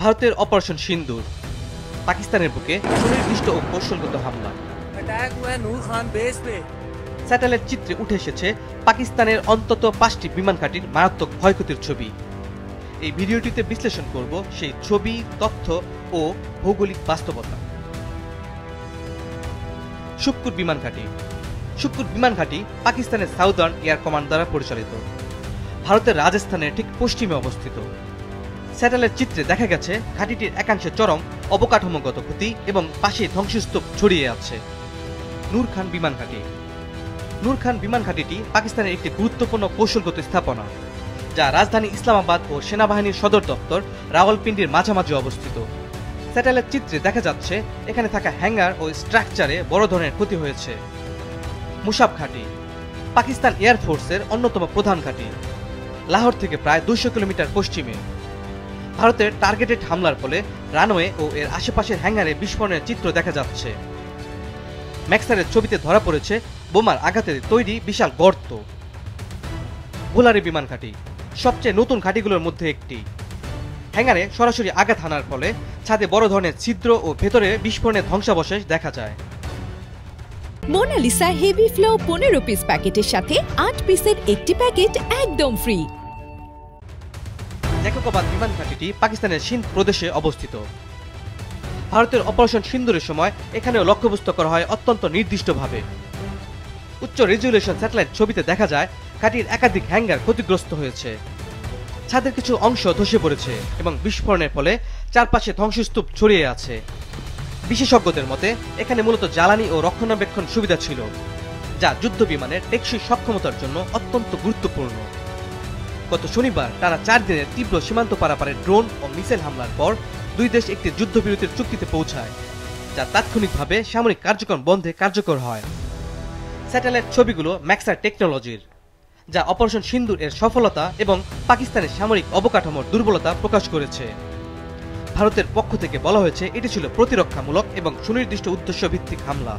ভারতের অপারেশন সিন্দুর, পাকিস্তানের বুকে সুনির্দিষ্ট ও কৌশলগত হামলা। স্যাটেলাইট চিত্রে উঠে এসেছে পাকিস্তানের অন্তত 5টি বিমান ঘাঁটির মারাত্মক ক্ষয়ক্ষতির ছবি। এই ভিডিওটিতে বিশ্লেষণ করব সেই ছবি, তথ্য ও ভৌগোলিক বাস্তবতা। শুক্কুর বিমান ঘাঁটি। শুক্কুর বিমান ঘাঁটি পাকিস্তানের সাউদার্ন এয়ার কমান্ড দ্বারা পরিচালিত, ভারতের রাজস্থানের ঠিক পশ্চিমে অবস্থিত। স্যাটেলাইট চিত্রে দেখা গেছে ঘাঁটিটির একাংশে চরম অবকাঠামোগত ক্ষতি এবং পাশে ধ্বংসস্তূপ ছড়িয়ে আছে। নূর খান বিমান ঘাঁটি। নূর খান বিমান ঘাঁটিটি পাকিস্তানের একটি গুরুত্বপূর্ণ কৌশলগত স্থাপনা, যা রাজধানী ইসলামাবাদ ও সেনাবাহিনীর সদর দপ্তর রাওয়ালপিন্ডির মাঝামাঝি অবস্থিত। স্যাটেলাইট চিত্রে দেখা যাচ্ছে এখানে থাকা হ্যাঙ্গার ও স্ট্রাকচারে বড় ধরনের ক্ষতি হয়েছে। মুসাব ঘাঁটি পাকিস্তান এয়ারফোর্সের অন্যতম প্রধান ঘাঁটি, লাহোর থেকে প্রায় 200 কিলোমিটার পশ্চিমে। ভারতের টার্গেটেড হামলার ফলে রানওয়ে ও এর আশেপাশের হ্যাঙ্গারে বিস্ফোরণের চিত্র দেখা যাচ্ছে। ম্যাক্সারের ছবিতে ধরা পড়েছে বোমার আঘাতে তৈরি বিশাল গর্ত। ভোলারি বিমান ঘাঁটি সবচেয়ে নতুন ঘাঁটিগুলোর মধ্যে একটি। হ্যাঙ্গারে সরাসরি আঘাত হানার ফলে ছাদে বড় ধরনের ছিদ্র ও ভেতরে বিস্ফোরণের ধ্বংসাবশেষ দেখা যায়। মোনালিসা হেভি ফ্লো 15 পিস প্যাকেটের সাথে 8 পিসের একটি প্যাকেট একদম ফ্রি। জ্যাকবাদ বিমান ঘাঁটিটি পাকিস্তানের সিন্ধ প্রদেশে অবস্থিত। ভারতের অপারেশন সিন্দুরের সময় এখানেও লক্ষ্যবস্তু করা হয় অত্যন্ত নির্দিষ্টভাবে। উচ্চ রেজুলেশন স্যাটেলাইট ছবিতে দেখা যায় ঘাঁটির একাধিক হ্যাঙ্গার ক্ষতিগ্রস্ত হয়েছে, ছাদের কিছু অংশ ধসে পড়েছে এবং বিস্ফোরণের ফলে চারপাশে ধ্বংসস্তূপ ছড়িয়ে আছে। বিশেষজ্ঞদের মতে এখানে মূলত জ্বালানি ও রক্ষণাবেক্ষণ সুবিধা ছিল, যা যুদ্ধ বিমানের টেকসই সক্ষমতার জন্য অত্যন্ত গুরুত্বপূর্ণ। গত শনিবার টানা 4 দিনের তীব্র সীমান্ত পারাপারের ড্রোন ও মিসাইল হামলার পর দুই দেশ একটি যুদ্ধবিরতির চুক্তিতে পৌঁছায়, যা তাৎক্ষণিকভাবে সামরিক কার্যক্রম বন্ধে কার্যকর হয়। স্যাটেলাইট ছবিগুলো ম্যাক্সার টেকনোলজির, যা অপারেশন সিন্দুর এর সফলতা এবং পাকিস্তানের সামরিক অবকাঠামোর দুর্বলতা প্রকাশ করেছে। ভারতের পক্ষ থেকে বলা হয়েছে এটি ছিল প্রতিরক্ষামূলক এবং সুনির্দিষ্ট উদ্দেশ্য ভিত্তিক হামলা।